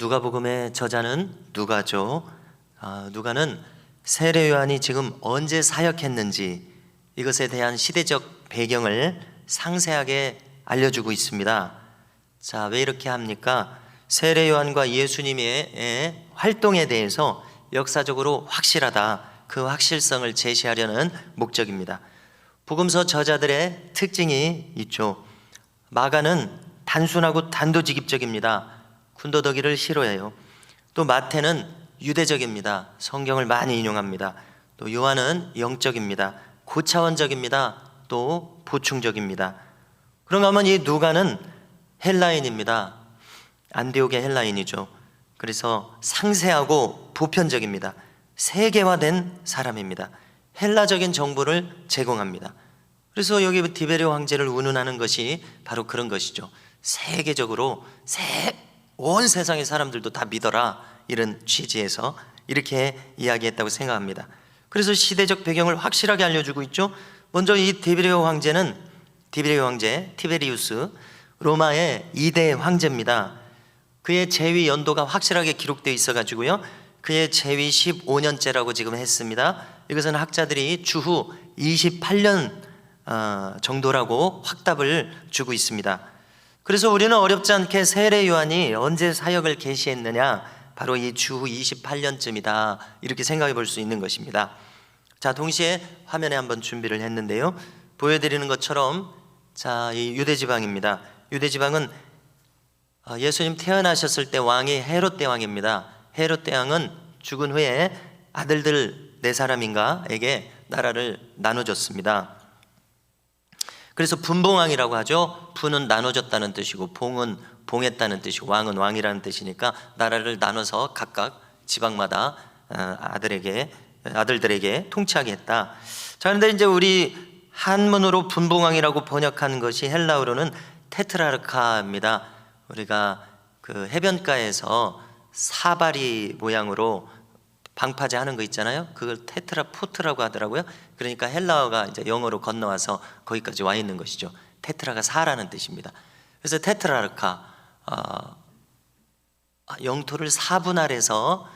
누가복음의 저자는 누가죠. 누가는 세례 요한이 지금 언제 사역했는지 이것에 대한 시대적 배경을 상세하게 알려주고 있습니다. 자, 왜 이렇게 합니까? 세례 요한과 예수님의 활동에 대해서 역사적으로 확실하다, 그 확실성을 제시하려는 목적입니다. 복음서 저자들의 특징이 있죠. 마가는 단순하고 단도직입적입니다. 군더더기를 싫어해요. 또 마태는 유대적입니다. 성경을 많이 인용합니다. 또 요한은 영적입니다. 고차원적입니다. 또 보충적입니다. 그런가 하면 이 누가는 헬라인입니다. 안디옥의 헬라인이죠. 그래서 상세하고 보편적입니다. 세계화된 사람입니다. 헬라적인 정보를 제공합니다. 그래서 여기 디베레오 황제를 운운하는 것이 바로 그런 것이죠. 세계적으로 온 세상의 사람들도 다 믿어라, 이런 취지에서 이렇게 이야기했다고 생각합니다. 그래서 시대적 배경을 확실하게 알려주고 있죠. 먼저 이 디베레오 황제, 티베리우스, 로마의 2대 황제입니다. 그의 재위 연도가 확실하게 기록되어 있어가지고요, 그의 재위 15년째라고 지금 했습니다. 이것은 학자들이 주후 28년 정도라고 확답을 주고 있습니다. 그래서 우리는 어렵지 않게 세례 요한이 언제 사역을 개시했느냐, 바로 이 주후 28년쯤이다, 이렇게 생각해 볼 수 있는 것입니다. 자, 동시에 화면에 한번 준비를 했는데요, 보여드리는 것처럼, 자, 이 유대지방입니다. 유대지방은 예수님 태어나셨을 때 왕이 헤롯 대왕입니다. 헤롯 대왕은 죽은 후에 아들들 4사람인가에게 나라를 나눠줬습니다. 그래서 분봉왕이라고 하죠. 분은 나눠줬다는 뜻이고 봉은 봉했다는 뜻이고 왕은 왕이라는 뜻이니까 나라를 나눠서 각각 지방마다 아들들에게 통치하게 했다. 자, 그런데 이제 우리 한문으로 분봉왕이라고 번역한 것이 헬라어로는 테트라르카입니다. 우리가 그 해변가에서 사바리 모양으로 방파제 하는 거 있잖아요. 그걸 테트라포트라고 하더라고요. 그러니까 헬라어가 이제 영어로 건너와서 거기까지 와 있는 것이죠. 테트라가 4라는 뜻입니다. 그래서 테트라르카, 영토를 4분할해서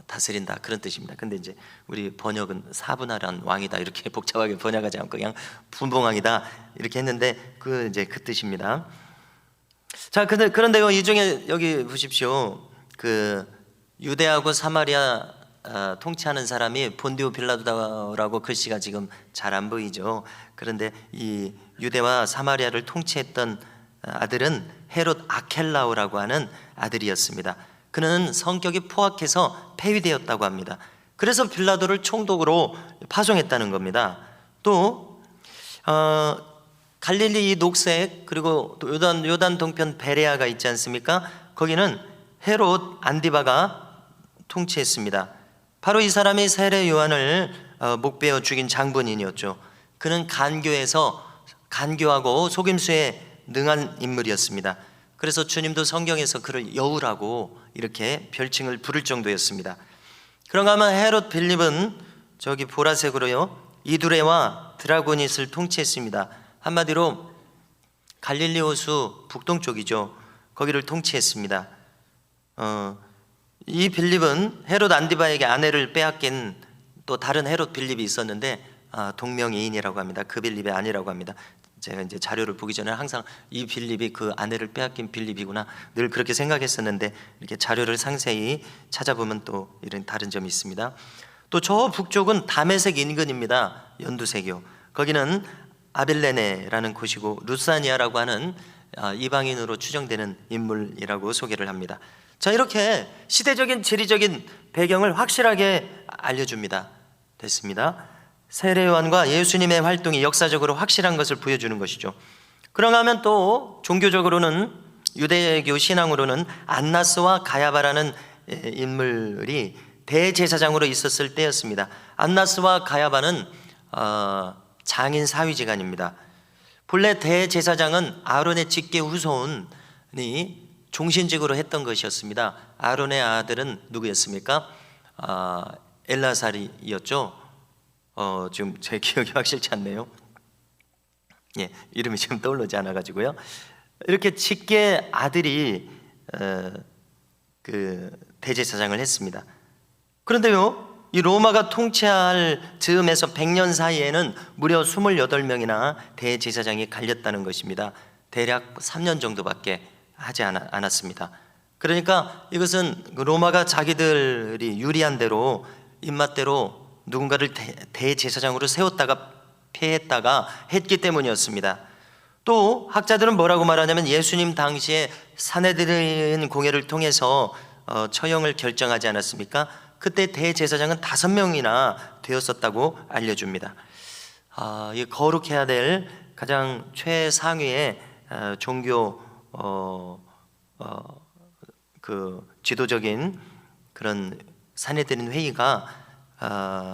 다스린다, 그런 뜻입니다. 근데 이제 우리 번역은 4분할한 왕이다, 이렇게 복잡하게 번역하지 않고 그냥 분봉왕이다 이렇게 했는데 그 이제 그 뜻입니다. 자, 그런데요, 이 중에 여기 보십시오. 그 유대하고 사마리아 통치하는 사람이 본디오 빌라도라고 글씨가 지금 잘 안 보이죠. 그런데 이 유대와 사마리아를 통치했던 아들은 헤롯 아켈라오라고 하는 아들이었습니다. 그는 성격이 포악해서 폐위되었다고 합니다. 그래서 빌라도를 총독으로 파송했다는 겁니다. 또 갈릴리 이 녹색, 그리고 또 요단 동편 베레아가 있지 않습니까? 거기는 헤롯 안디바가 통치했습니다. 바로 이 사람이 세례 요한을 목베어 죽인 장본인이었죠. 그는 간교하고 속임수에 능한 인물이었습니다. 그래서 주님도 성경에서 그를 여우라고 이렇게 별칭을 부를 정도였습니다. 그런가 하면 헤롯 빌립은 저기 보라색으로요, 이두레와 드라고닛을 통치했습니다. 한마디로 갈릴리 호수 북동쪽이죠. 거기를 통치했습니다. 이 빌립은 헤롯 안디바에게 아내를 빼앗긴 또 다른 헤롯 빌립이 있었는데 동명이인이라고 합니다. 그 빌립이 아니라고 합니다. 제가 이제 자료를 보기 전에 항상 이 빌립이 그 아내를 빼앗긴 빌립이구나, 늘 그렇게 생각했었는데 이렇게 자료를 상세히 찾아보면 또 이런 다른 점이 있습니다. 또 저 북쪽은 다메섹 인근입니다. 연두색이요. 거기는 아빌레네라는 곳이고 루사니아라고 하는 이방인으로 추정되는 인물이라고 소개를 합니다. 자, 이렇게 시대적인 지리적인 배경을 확실하게 알려줍니다. 됐습니다. 세례 요한과 예수님의 활동이 역사적으로 확실한 것을 보여주는 것이죠. 그런가 하면 또 종교적으로는, 유대교 신앙으로는 안나스와 가야바라는 인물이 대제사장으로 있었을 때였습니다. 안나스와 가야바는 장인 사위지간입니다. 본래 대제사장은 아론의 직계 후손이 종신직으로 했던 것이었습니다. 아론의 아들은 누구였습니까? 엘라살이었죠. 지금 제 기억이 확실치 않네요. 이름이 지금 떠오르지 않아가지고요. 이렇게 직계 아들이 그 대제사장을 했습니다. 그런데요, 이 로마가 통치할 즈음에서 100년 사이에는 무려 28명이나 대제사장이 갈렸다는 것입니다. 대략 3년 정도밖에 하지 않았습니다. 그러니까 이것은 로마가 자기들이 유리한 대로 입맛대로 누군가를 대제사장으로 세웠다가 폐했다가 했기 때문이었습니다. 또 학자들은 뭐라고 말하냐면 예수님 당시에 산헤드린 공회를 통해서 처형을 결정하지 않았습니까? 그때 대제사장은 5명이나 되었었다고 알려줍니다. 이 거룩해야 될 가장 최상위의 종교 그 지도적인 그런 산헤드린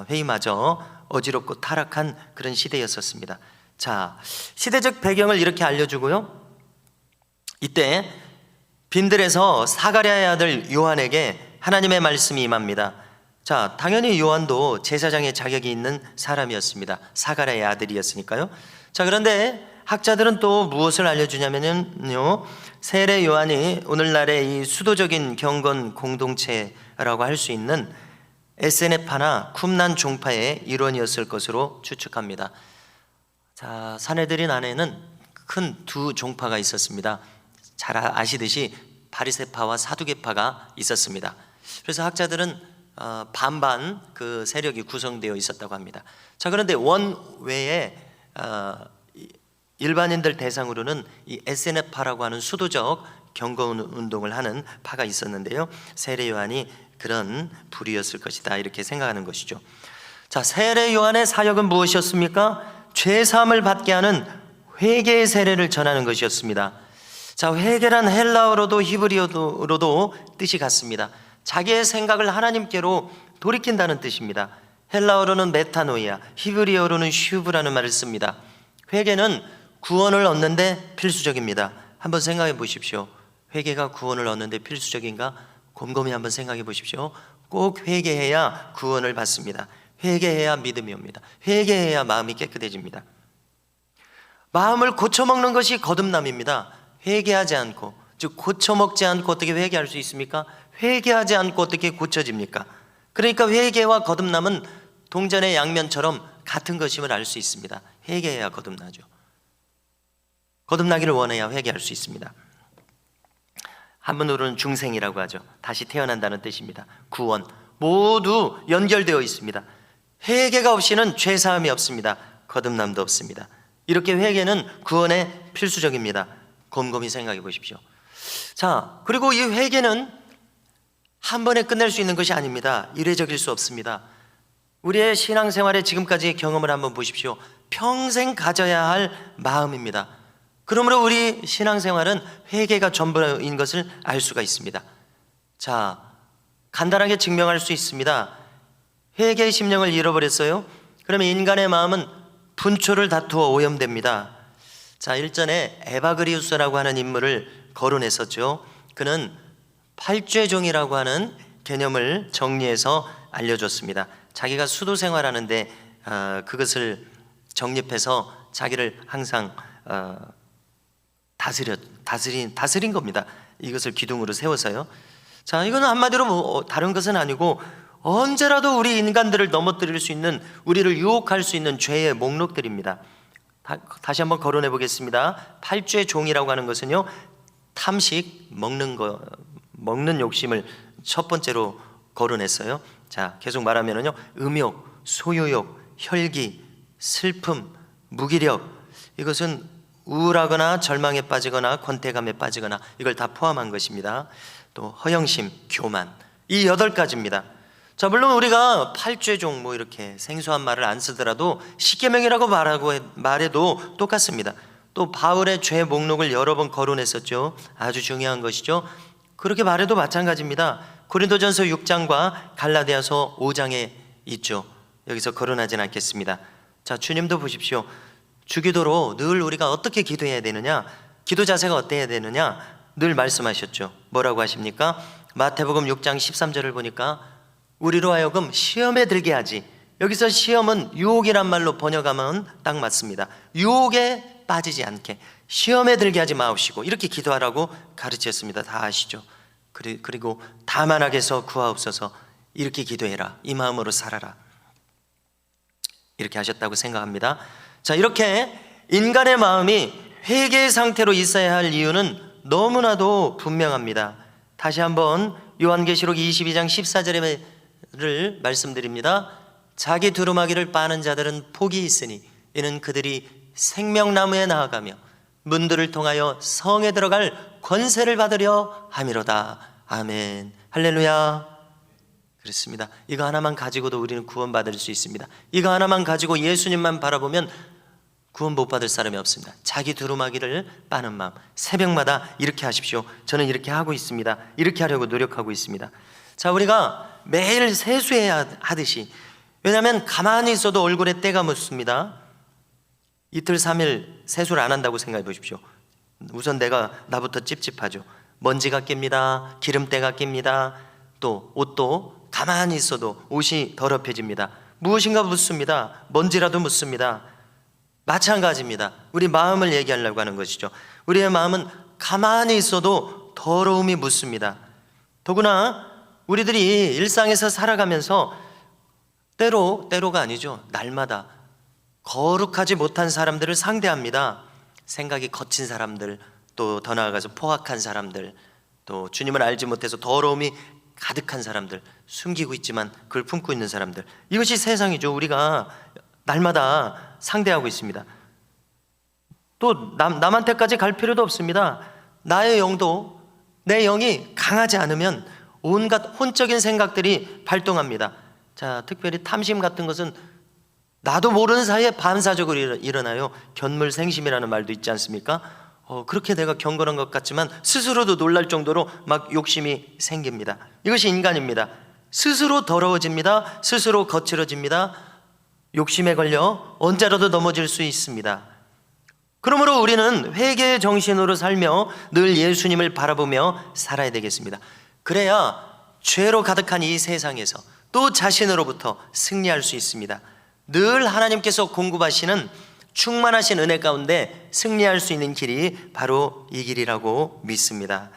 회의마저 어지럽고 타락한 그런 시대였었습니다. 자, 시대적 배경을 이렇게 알려주고요. 이때 빈들에서 사가랴의 아들 요한에게 하나님의 말씀이 임합니다. 자, 당연히 요한도 제사장의 자격이 있는 사람이었습니다. 사가랴의 아들이었으니까요. 자, 그런데 학자들은 또 무엇을 알려주냐면요, 세례 요한이 오늘날의 이 수도적인 경건 공동체라고 할 수 있는 에스네파나 쿰난 종파의 일원이었을 것으로 추측합니다. 자, 산헤드린 안에는 큰 두 종파가 있었습니다. 잘 아시듯이 바리새파와 사두개파가 있었습니다. 그래서 학자들은 반반 그 세력이 구성되어 있었다고 합니다. 자, 그런데 원외에 일반인들 대상으로는 이 에스네파라고 하는 수도적 경건 운동을 하는 파가 있었는데요, 세례 요한이 그런 부류였을 것이다, 이렇게 생각하는 것이죠. 자, 세례 요한의 사역은 무엇이었습니까? 죄사함을 받게 하는 회개의 세례를 전하는 것이었습니다. 자, 회개란 헬라어로도 히브리어로도 뜻이 같습니다. 자기의 생각을 하나님께로 돌이킨다는 뜻입니다. 헬라어로는 메타노이아, 히브리어로는 슈브라는 말을 씁니다. 회개는 구원을 얻는데 필수적입니다. 한번 생각해 보십시오. 회개가 구원을 얻는데 필수적인가? 곰곰이 한번 생각해 보십시오. 꼭 회개해야 구원을 받습니다. 회개해야 믿음이 옵니다. 회개해야 마음이 깨끗해집니다. 마음을 고쳐먹는 것이 거듭남입니다. 회개하지 않고, 즉 고쳐먹지 않고 어떻게 회개할 수 있습니까? 회개하지 않고 어떻게 고쳐집니까? 그러니까 회개와 거듭남은 동전의 양면처럼 같은 것임을 알 수 있습니다. 회개해야 거듭나죠. 거듭나기를 원해야 회개할 수 있습니다. 한문으로는 중생이라고 하죠. 다시 태어난다는 뜻입니다. 구원, 모두 연결되어 있습니다. 회개가 없이는 죄사함이 없습니다. 거듭남도 없습니다. 이렇게 회개는 구원에 필수적입니다. 곰곰이 생각해 보십시오. 자, 그리고 이 회개는 한 번에 끝낼 수 있는 것이 아닙니다. 이례적일 수 없습니다. 우리의 신앙생활의 지금까지의 경험을 한번 보십시오. 평생 가져야 할 마음입니다. 그러므로 우리 신앙생활은 회개가 전부인 것을 알 수가 있습니다. 자, 간단하게 증명할 수 있습니다. 회개의 심령을 잃어버렸어요? 그러면 인간의 마음은 분초를 다투어 오염됩니다. 자, 일전에 에바그리우스라고 하는 인물을 거론했었죠. 그는 팔죄종이라고 하는 개념을 정리해서 알려줬습니다. 자기가 수도 생활하는데 그것을 정립해서 자기를 항상 다스린 겁니다. 이것을 기둥으로 세워서요. 자, 이거는 한마디로 뭐 다른 것은 아니고 언제라도 우리 인간들을 넘어뜨릴 수 있는, 우리를 유혹할 수 있는 죄의 목록들입니다. 다시 한번 거론해 보겠습니다. 팔죄 종이라고 하는 것은요, 탐식, 먹는 욕심을 첫 번째로 거론했어요. 자, 계속 말하면은요, 음욕, 소유욕, 혈기, 슬픔, 무기력, 이것은 우울하거나 절망에 빠지거나 권태감에 빠지거나 이걸 다 포함한 것입니다. 또 허영심, 교만, 이 8가지입니다. 자, 물론 우리가 팔죄종 뭐 이렇게 생소한 말을 안 쓰더라도 십계명이라고 말해도 똑같습니다. 또 바울의 죄 목록을 여러 번 거론했었죠. 아주 중요한 것이죠. 그렇게 말해도 마찬가지입니다. 고린도전서 6장과 갈라디아서 5장에 있죠. 여기서 거론하진 않겠습니다. 자, 주님도 보십시오. 주기도로 늘 우리가 어떻게 기도해야 되느냐, 기도 자세가 어때야 되느냐 늘 말씀하셨죠. 뭐라고 하십니까? 마태복음 6장 13절을 보니까 우리로 하여금 시험에 들게 하지, 여기서 시험은 유혹이란 말로 번역하면 딱 맞습니다. 유혹에 빠지지 않게 시험에 들게 하지 마옵시고, 이렇게 기도하라고 가르쳤습니다. 다 아시죠? 그리고 다만 악에서 구하옵소서. 이렇게 기도해라. 이 마음으로 살아라. 이렇게 하셨다고 생각합니다. 자, 이렇게 인간의 마음이 회개의 상태로 있어야 할 이유는 너무나도 분명합니다. 다시 한번 요한계시록 22장 14절을 말씀드립니다. 자기 두루마기를 빠는 자들은 복이 있으니 이는 그들이 생명나무에 나아가며 문들을 통하여 성에 들어갈 권세를 받으려 함이로다. 아멘. 할렐루야. 그렇습니다. 이거 하나만 가지고도 우리는 구원받을 수 있습니다. 이거 하나만 가지고 예수님만 바라보면 구원 못 받을 사람이 없습니다. 자기 두루마기를 빠는 마음, 새벽마다 이렇게 하십시오. 저는 이렇게 하고 있습니다. 이렇게 하려고 노력하고 있습니다. 자, 우리가 매일 세수해야 하듯이, 왜냐하면 가만히 있어도 얼굴에 때가 묻습니다. 이틀 3일 세수를 안 한다고 생각해 보십시오. 우선 나부터 찝찝하죠. 먼지가 낍니다. 기름때가 낍니다. 또 옷도 가만히 있어도 옷이 더럽혀집니다. 무엇인가 묻습니다. 먼지라도 묻습니다. 마찬가지입니다. 우리 마음을 얘기하려고 하는 것이죠. 우리의 마음은 가만히 있어도 더러움이 묻습니다. 더구나 우리들이 일상에서 살아가면서 때로가 아니죠. 날마다 거룩하지 못한 사람들을 상대합니다. 생각이 거친 사람들, 또 더 나아가서 포악한 사람들, 또 주님을 알지 못해서 더러움이 가득한 사람들, 숨기고 있지만 그걸 품고 있는 사람들, 이것이 세상이죠. 우리가 날마다 상대하고 있습니다. 또 남한테까지 갈 필요도 없습니다. 나의 영도, 내 영이 강하지 않으면 온갖 혼적인 생각들이 발동합니다. 자, 특별히 탐심 같은 것은 나도 모르는 사이에 반사적으로 일어나요. 견물생심이라는 말도 있지 않습니까? 그렇게 내가 경건한 것 같지만 스스로도 놀랄 정도로 막 욕심이 생깁니다. 이것이 인간입니다. 스스로 더러워집니다. 스스로 거칠어집니다. 욕심에 걸려 언제라도 넘어질 수 있습니다. 그러므로 우리는 회개의 정신으로 살며 늘 예수님을 바라보며 살아야 되겠습니다. 그래야 죄로 가득한 이 세상에서 또 자신으로부터 승리할 수 있습니다. 늘 하나님께서 공급하시는 충만하신 은혜 가운데 승리할 수 있는 길이 바로 이 길이라고 믿습니다.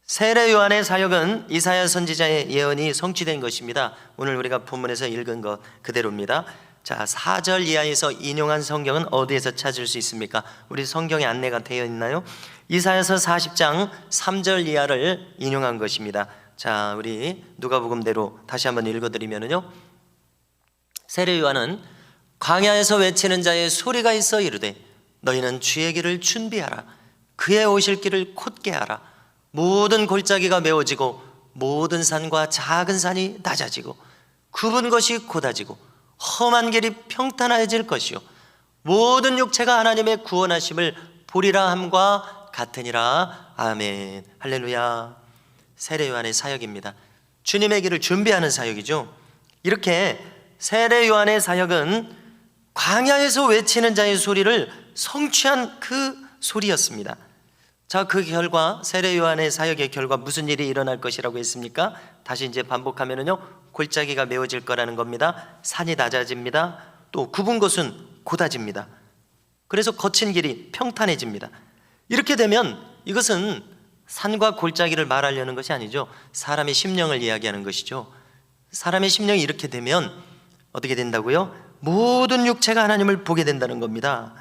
세례 요한의 사역은 이사야 선지자의 예언이 성취된 것입니다. 오늘 우리가 본문에서 읽은 것 그대로입니다. 자, 4절 이하에서 인용한 성경은 어디에서 찾을 수 있습니까? 우리 성경에 안내가 되어 있나요? 이사야서 40장 3절 이하를 인용한 것입니다. 자, 우리 누가복음대로 다시 한번 읽어드리면요, 세례 요한은 광야에서 외치는 자의 소리가 있어 이르되 너희는 주의 길을 준비하라. 그의 오실 길을 곧게 하라. 모든 골짜기가 메워지고 모든 산과 작은 산이 낮아지고 굽은 것이 곧아지고 험한 길이 평탄해질 것이요 모든 육체가 하나님의 구원하심을 보리라 함과 같으니라. 아멘. 할렐루야. 세례 요한의 사역입니다. 주님의 길을 준비하는 사역이죠. 이렇게 세례 요한의 사역은 광야에서 외치는 자의 소리를 성취한 그 소리였습니다. 자, 그 결과, 세례 요한의 사역의 결과 무슨 일이 일어날 것이라고 했습니까? 다시 이제 반복하면은요, 골짜기가 메워질 거라는 겁니다. 산이 낮아집니다. 또 굽은 곳은 곧아집니다. 그래서 거친 길이 평탄해집니다. 이렇게 되면 이것은 산과 골짜기를 말하려는 것이 아니죠. 사람의 심령을 이야기하는 것이죠. 사람의 심령이 이렇게 되면 어떻게 된다고요? 모든 육체가 하나님을 보게 된다는 겁니다.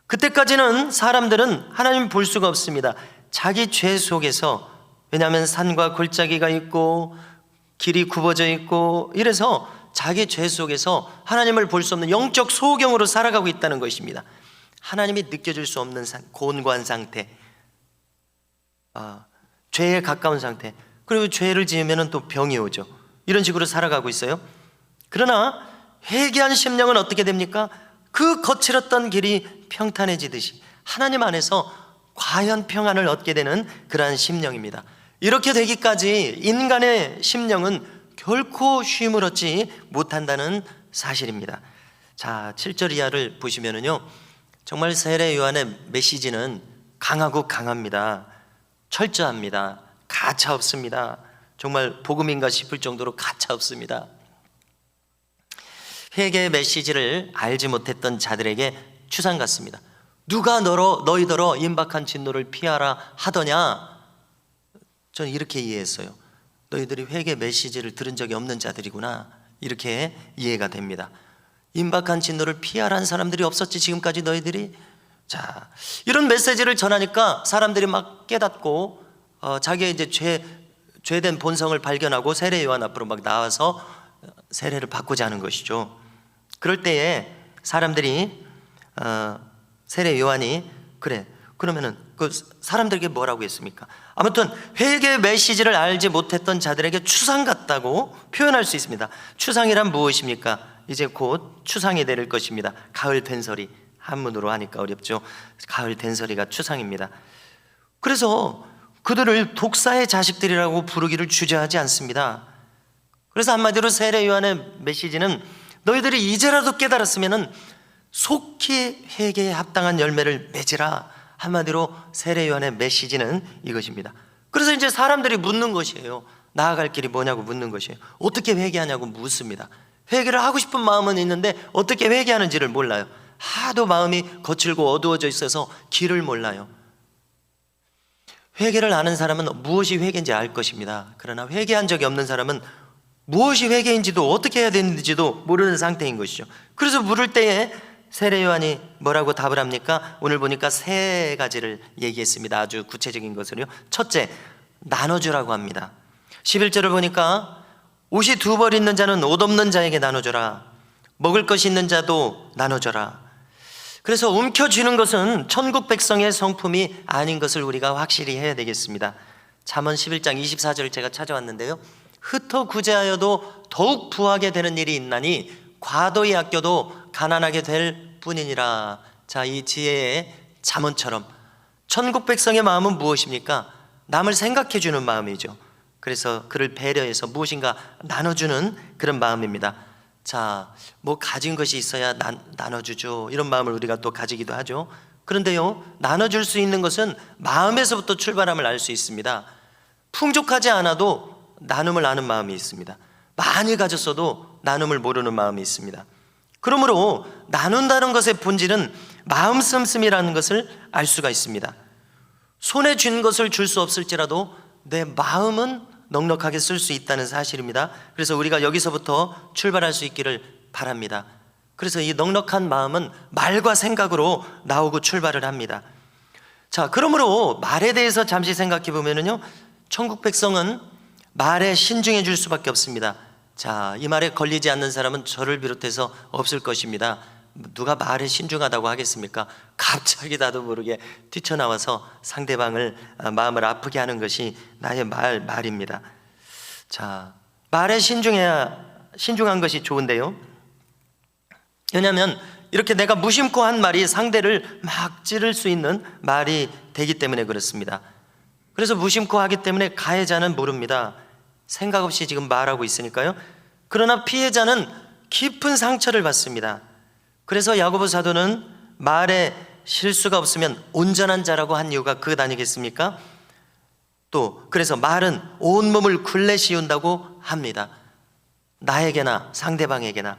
그때까지는 사람들은 하나님을 볼 수가 없습니다. 자기 죄 속에서, 왜냐하면 산과 골짜기가 있고 길이 굽어져 있고 이래서 자기 죄 속에서 하나님을 볼 수 없는 영적 소경으로 살아가고 있다는 것입니다. 하나님이 느껴질 수 없는 곤고한 상태, 죄에 가까운 상태, 그리고 죄를 지으면 또 병이 오죠. 이런 식으로 살아가고 있어요. 그러나 회개한 심령은 어떻게 됩니까? 그 거칠었던 길이 평탄해지듯이 하나님 안에서 과연 평안을 얻게 되는 그러한 심령입니다. 이렇게 되기까지 인간의 심령은 결코 쉼을 얻지 못한다는 사실입니다. 자, 7절 이하를 보시면은요, 정말 세례 요한의 메시지는 강하고 강합니다. 철저합니다. 가차 없습니다. 정말 복음인가 싶을 정도로 가차 없습니다. 회개의 메시지를 알지 못했던 자들에게 추상 같습니다. 누가 너희더러 임박한 진노를 피하라 하더냐? 저는 이렇게 이해했어요. 너희들이 회개 메시지를 들은 적이 없는 자들이구나, 이렇게 이해가 됩니다. 임박한 진노를 피하라는 사람들이 없었지 지금까지 너희들이? 자, 이런 메시지를 전하니까 사람들이 막 깨닫고 자기의 이제 죄된 본성을 발견하고 세례 요한 앞으로 막 나와서 세례를 받고자 하는 것이죠. 그럴 때에 사람들이 세례 요한이 그래, 그러면은 그 사람들에게 뭐라고 했습니까? 아무튼 회개 메시지를 알지 못했던 자들에게 추상 같다고 표현할 수 있습니다. 추상이란 무엇입니까? 이제 곧 추상이 내릴 것입니다. 가을 된소리, 한문으로 하니까 어렵죠. 가을 된소리가 추상입니다. 그래서 그들을 독사의 자식들이라고 부르기를 주저하지 않습니다. 그래서 한마디로 세례 요한의 메시지는 너희들이 이제라도 깨달았으면 속히 회개에 합당한 열매를 맺으라. 한마디로 세례 요한의 메시지는 이것입니다. 그래서 이제 사람들이 묻는 것이에요. 나아갈 길이 뭐냐고 묻는 것이에요. 어떻게 회개하냐고 묻습니다. 회개를 하고 싶은 마음은 있는데 어떻게 회개하는지를 몰라요. 하도 마음이 거칠고 어두워져 있어서 길을 몰라요. 회개를 아는 사람은 무엇이 회개인지 알 것입니다. 그러나 회개한 적이 없는 사람은 무엇이 회개인지도 어떻게 해야 되는지도 모르는 상태인 것이죠. 그래서 물을 때에 세례 요한이 뭐라고 답을 합니까? 오늘 보니까 세 가지를 얘기했습니다. 아주 구체적인 것을요. 첫째, 나눠주라고 합니다. 11절을 보니까 옷이 두 벌 있는 자는 옷 없는 자에게 나눠줘라. 먹을 것이 있는 자도 나눠줘라. 그래서 움켜쥐는 것은 천국 백성의 성품이 아닌 것을 우리가 확실히 해야 되겠습니다. 잠언 11장 24절을 제가 찾아왔는데요. 흩어 구제하여도 더욱 부하게 되는 일이 있나니 과도히 아껴도 가난하게 될 뿐이니라. 자, 이 지혜의 잠언처럼 천국 백성의 마음은 무엇입니까? 남을 생각해 주는 마음이죠. 그래서 그를 배려해서 무엇인가 나눠주는 그런 마음입니다. 자, 뭐 가진 것이 있어야 나눠주죠. 이런 마음을 우리가 또 가지기도 하죠. 그런데요, 나눠줄 수 있는 것은 마음에서부터 출발함을 알 수 있습니다. 풍족하지 않아도 나눔을 아는 마음이 있습니다. 많이 가졌어도 나눔을 모르는 마음이 있습니다. 그러므로 나눈다는 것의 본질은 마음 씀씀이라는 것을 알 수가 있습니다. 손에 쥔 것을 줄 수 없을지라도 내 마음은 넉넉하게 쓸 수 있다는 사실입니다. 그래서 우리가 여기서부터 출발할 수 있기를 바랍니다. 그래서 이 넉넉한 마음은 말과 생각으로 나오고 출발을 합니다. 자, 그러므로 말에 대해서 잠시 생각해 보면요, 천국 백성은 말에 신중해 줄 수밖에 없습니다. 자, 이 말에 걸리지 않는 사람은 저를 비롯해서 없을 것입니다. 누가 말에 신중하다고 하겠습니까? 갑자기 나도 모르게 뛰쳐나와서 상대방을 마음을 아프게 하는 것이 나의 말입니다. 자, 말에 신중한 것이 좋은데요. 왜냐하면 이렇게 내가 무심코 한 말이 상대를 막 찌를 수 있는 말이 되기 때문에 그렇습니다. 그래서 무심코 하기 때문에 가해자는 모릅니다. 생각 없이 지금 말하고 있으니까요. 그러나 피해자는 깊은 상처를 받습니다. 그래서 야고보 사도는 말에 실수가 없으면 온전한 자라고 한 이유가 그것 아니겠습니까? 또 그래서 말은 온몸을 굴레 씌운다고 합니다. 나에게나 상대방에게나.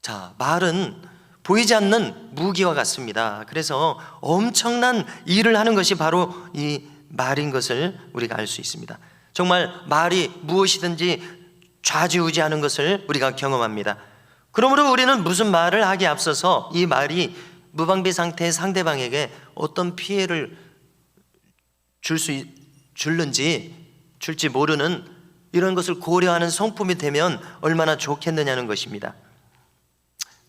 자, 말은 보이지 않는 무기와 같습니다. 그래서 엄청난 일을 하는 것이 바로 이 말인 것을 우리가 알 수 있습니다. 정말 말이 무엇이든지 좌지우지하는 것을 우리가 경험합니다. 그러므로 우리는 무슨 말을 하기에 앞서서 이 말이 무방비 상태의 상대방에게 어떤 피해를 줄지 모르는 이런 것을 고려하는 성품이 되면 얼마나 좋겠느냐는 것입니다.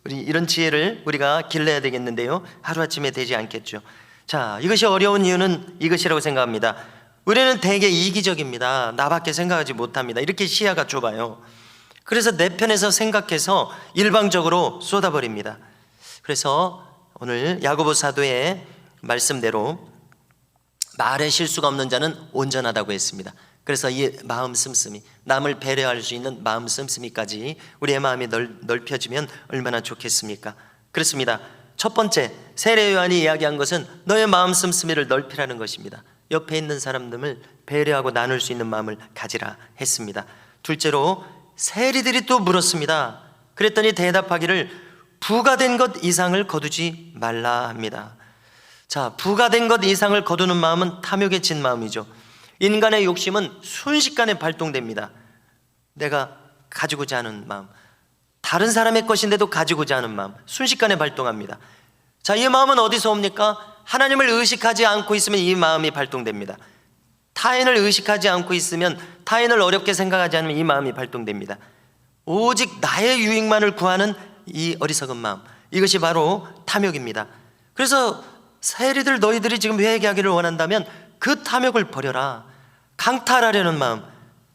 우리 이런 지혜를 우리가 길러야 되겠는데요, 하루아침에 되지 않겠죠. 자, 이것이 어려운 이유는 이것이라고 생각합니다. 우리는 되게 이기적입니다. 나밖에 생각하지 못합니다. 이렇게 시야가 좁아요. 그래서 내 편에서 생각해서 일방적으로 쏟아버립니다. 그래서 오늘 야고보 사도의 말씀대로 말에 실수가 없는 자는 온전하다고 했습니다. 그래서 이 마음 씀씀이, 남을 배려할 수 있는 마음 씀씀이까지 우리의 마음이 넓혀지면 얼마나 좋겠습니까? 그렇습니다. 첫 번째, 세례 요한이 이야기한 것은 너의 마음 씀씀이를 넓히라는 것입니다. 옆에 있는 사람들을 배려하고 나눌 수 있는 마음을 가지라 했습니다. 둘째로 세리들이 또 물었습니다. 그랬더니 대답하기를 부가 된 것 이상을 거두지 말라 합니다. 자, 부가 된 것 이상을 거두는 마음은 탐욕에 진 마음이죠. 인간의 욕심은 순식간에 발동됩니다. 내가 가지고자 하는 마음, 다른 사람의 것인데도 가지고자 하는 마음, 순식간에 발동합니다. 자, 이 마음은 어디서 옵니까? 하나님을 의식하지 않고 있으면 이 마음이 발동됩니다. 타인을 의식하지 않고 있으면, 타인을 어렵게 생각하지 않으면 이 마음이 발동됩니다. 오직 나의 유익만을 구하는 이 어리석은 마음, 이것이 바로 탐욕입니다. 그래서 세리들, 너희들이 지금 회개하기를 원한다면 그 탐욕을 버려라. 강탈하려는 마음,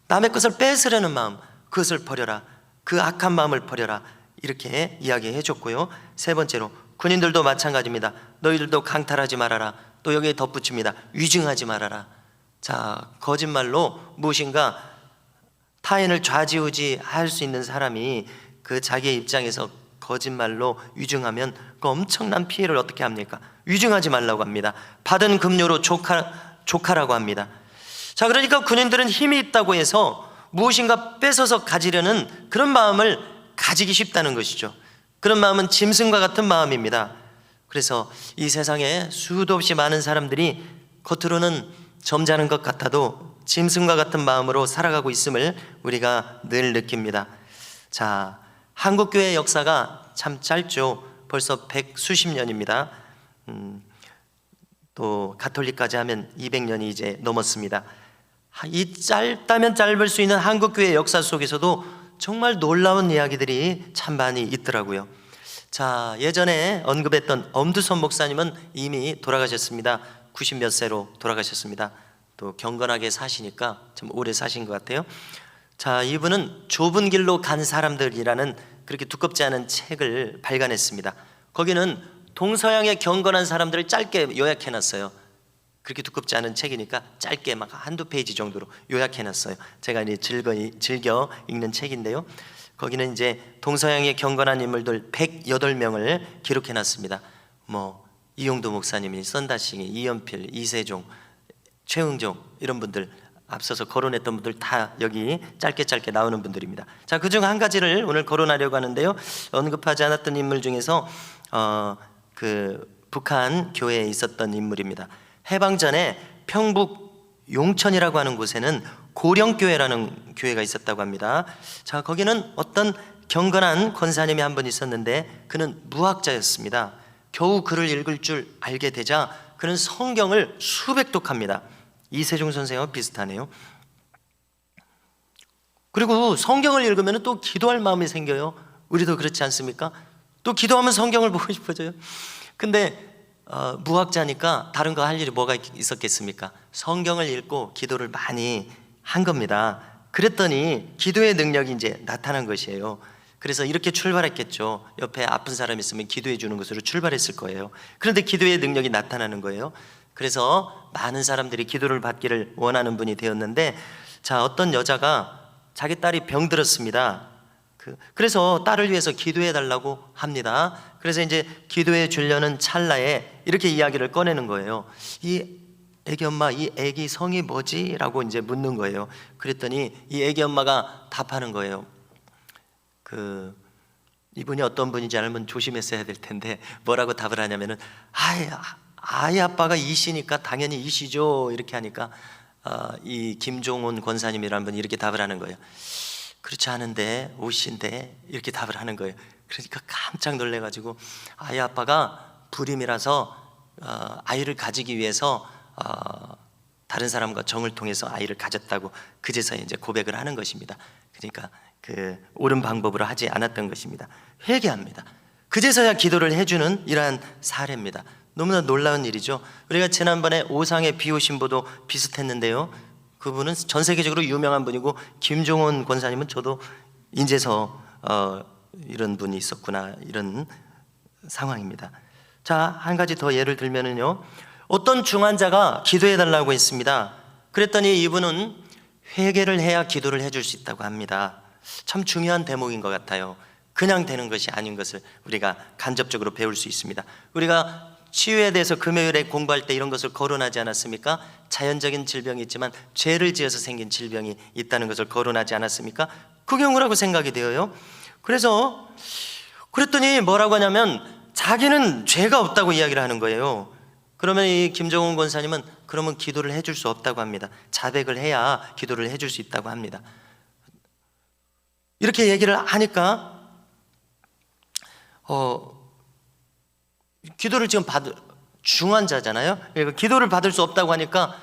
남의 것을 뺏으려는 마음, 그것을 버려라. 그 악한 마음을 버려라. 이렇게 이야기해 줬고요. 세 번째로, 군인들도 마찬가지입니다. 너희들도 강탈하지 말아라. 또 여기에 덧붙입니다. 위증하지 말아라. 자, 거짓말로 무엇인가 타인을 좌지우지할 수 있는 사람이 그 자기의 입장에서 거짓말로 위증하면 그 엄청난 피해를 어떻게 합니까? 위증하지 말라고 합니다. 받은 급료로 조카라고 합니다. 자, 그러니까 군인들은 힘이 있다고 해서 무엇인가 뺏어서 가지려는 그런 마음을 가지기 쉽다는 것이죠. 그런 마음은 짐승과 같은 마음입니다. 그래서 이 세상에 수도 없이 많은 사람들이 겉으로는 점잖은 것 같아도 짐승과 같은 마음으로 살아가고 있음을 우리가 늘 느낍니다. 자, 한국교회의 역사가 참 짧죠. 벌써 100수십 년입니다. 또 가톨릭까지 하면 200년이 이제 넘었습니다. 이 짧다면 짧을 수 있는 한국교회의 역사 속에서도 정말 놀라운 이야기들이 참 많이 있더라고요. 자, 예전에 언급했던 엄두선 목사님은 이미 돌아가셨습니다. 90몇 세로 돌아가셨습니다. 또 경건하게 사시니까 참 오래 사신 것 같아요. 자, 이분은 좁은 길로 간 사람들이라는 그렇게 두껍지 않은 책을 발간했습니다. 거기는 동서양의 경건한 사람들을 짧게 요약해놨어요. 그렇게 두껍지 않은 책이니까 짧게 막 한두 페이지 정도로 요약해놨어요. 제가 이제 즐겨 읽는 책인데요. 거기는 이제 동서양의 경건한 인물들 108명을 기록해놨습니다. 뭐 이용도 목사님이, 썬다싱이, 이연필, 이세종, 최응종 이런 분들, 앞서서 거론했던 분들 다 여기 짧게 나오는 분들입니다. 자, 그중 한 가지를 오늘 거론하려고 하는데요. 언급하지 않았던 인물 중에서 그 북한 교회에 있었던 인물입니다. 해방 전에 평북 용천이라고 하는 곳에는 고령교회라는 교회가 있었다고 합니다. 자, 거기는 어떤 경건한 권사님이 한 분 있었는데 그는 무학자였습니다. 겨우 글을 읽을 줄 알게 되자 그는 성경을 수백 독합니다. 이세종 선생과 비슷하네요. 그리고 성경을 읽으면 또 기도할 마음이 생겨요. 우리도 그렇지 않습니까? 또 기도하면 성경을 보고 싶어져요. 근데 무학자니까 다른 거 할 일이 뭐가 있었겠습니까? 성경을 읽고 기도를 많이 한 겁니다. 그랬더니 기도의 능력이 이제 나타난 것이에요. 그래서 이렇게 출발했겠죠. 옆에 아픈 사람 있으면 기도해 주는 것으로 출발했을 거예요. 그런데 기도의 능력이 나타나는 거예요. 그래서 많은 사람들이 기도를 받기를 원하는 분이 되었는데, 자, 어떤 여자가 자기 딸이 병들었습니다. 그래서 딸을 위해서 기도해 달라고 합니다. 그래서 이제 기도해 주려는 찰나에 이렇게 이야기를 꺼내는 거예요. 이 애기 엄마, 이 애기 성이 뭐지? 라고 이제 묻는 거예요. 그랬더니 이 애기 엄마가 답하는 거예요. 이분이 어떤 분인지 알면 조심했어야 될 텐데 뭐라고 답을 하냐면은 아이 아빠가 이씨니까 당연히 이씨죠. 이렇게 하니까 이 김종훈 권사님이라는 분이 이렇게 답을 하는 거예요. 그렇지 않은데 오씨인데, 이렇게 답을 하는 거예요. 그러니까 깜짝 놀래가지고 아이 아빠가 불임이라서 아이를 가지기 위해서 다른 사람과 정을 통해서 아이를 가졌다고 그제서야 이제 고백을 하는 것입니다. 그러니까 옳은 방법으로 하지 않았던 것입니다. 회개합니다. 그제서야 기도를 해주는 이러한 사례입니다. 너무나 놀라운 일이죠. 우리가 지난번에 오상의 비오신보도 비슷했는데요. 그분은 전 세계적으로 유명한 분이고, 김종원 권사님은 저도 인제서 이런 분이 있었구나, 이런 상황입니다. 자, 한 가지 더 예를 들면은요, 어떤 중환자가 기도해 달라고 했습니다. 그랬더니 이분은 회개를 해야 기도를 해줄 수 있다고 합니다. 참 중요한 대목인 것 같아요. 그냥 되는 것이 아닌 것을 우리가 간접적으로 배울 수 있습니다. 우리가 치유에 대해서 금요일에 공부할 때 이런 것을 거론하지 않았습니까? 자연적인 질병이 있지만 죄를 지어서 생긴 질병이 있다는 것을 거론하지 않았습니까? 그 경우라고 생각이 되어요. 그랬더니 뭐라고 하냐면 자기는 죄가 없다고 이야기를 하는 거예요. 그러면 이 김종훈 권사님은 그러면 기도를 해줄 수 없다고 합니다. 자백을 해야 기도를 해줄 수 있다고 합니다. 이렇게 얘기를 하니까 기도를 지금 중환자잖아요. 그러니까 기도를 받을 수 없다고 하니까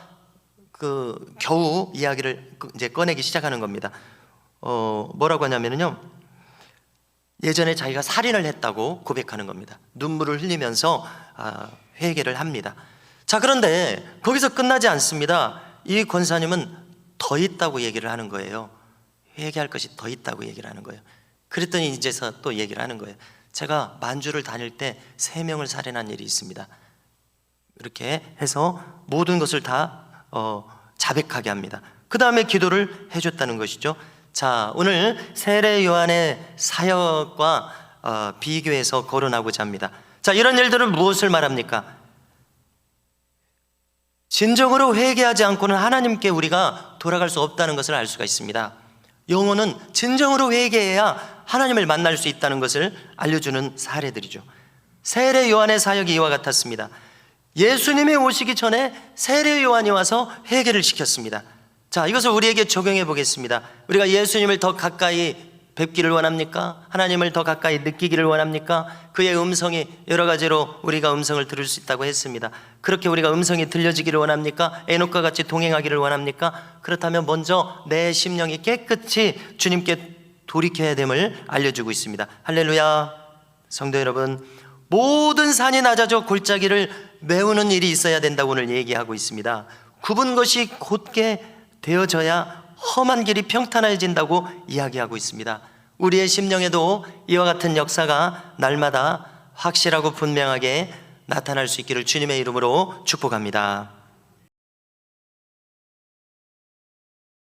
겨우 이야기를 이제 꺼내기 시작하는 겁니다. 뭐라고 하냐면요, 예전에 자기가 살인을 했다고 고백하는 겁니다. 눈물을 흘리면서 회개를 합니다. 자, 그런데 거기서 끝나지 않습니다. 이 권사님은 더 있다고 얘기를 하는 거예요. 회개할 것이 더 있다고 얘기를 하는 거예요. 그랬더니 이제서 또 얘기를 하는 거예요. 제가 만주를 다닐 때 3명을 살인한 일이 있습니다. 이렇게 해서 모든 것을 다 자백하게 합니다. 그 다음에 기도를 해줬다는 것이죠. 자, 오늘 세례 요한의 사역과 비교해서 거론하고자 합니다. 자, 이런 일들은 무엇을 말합니까? 진정으로 회개하지 않고는 하나님께 우리가 돌아갈 수 없다는 것을 알 수가 있습니다. 영혼은 진정으로 회개해야 하나님을 만날 수 있다는 것을 알려주는 사례들이죠. 세례 요한의 사역이 이와 같았습니다. 예수님이 오시기 전에 세례 요한이 와서 회개를 시켰습니다. 자, 이것을 우리에게 적용해 보겠습니다. 우리가 예수님을 더 가까이 뵙기를 원합니까? 하나님을 더 가까이 느끼기를 원합니까? 그의 음성이 여러 가지로 우리가 음성을 들을 수 있다고 했습니다. 그렇게 우리가 음성이 들려지기를 원합니까? 에녹과 같이 동행하기를 원합니까? 그렇다면 먼저 내 심령이 깨끗이 주님께 돌이켜야 됨을 알려주고 있습니다. 할렐루야. 성도 여러분, 모든 산이 낮아져 골짜기를 메우는 일이 있어야 된다고 오늘 얘기하고 있습니다. 굽은 것이 곧게 되어져야 험한 길이 평탄해진다고 이야기하고 있습니다. 우리의 심령에도 이와 같은 역사가 날마다 확실하고 분명하게 나타날 수 있기를 주님의 이름으로 축복합니다.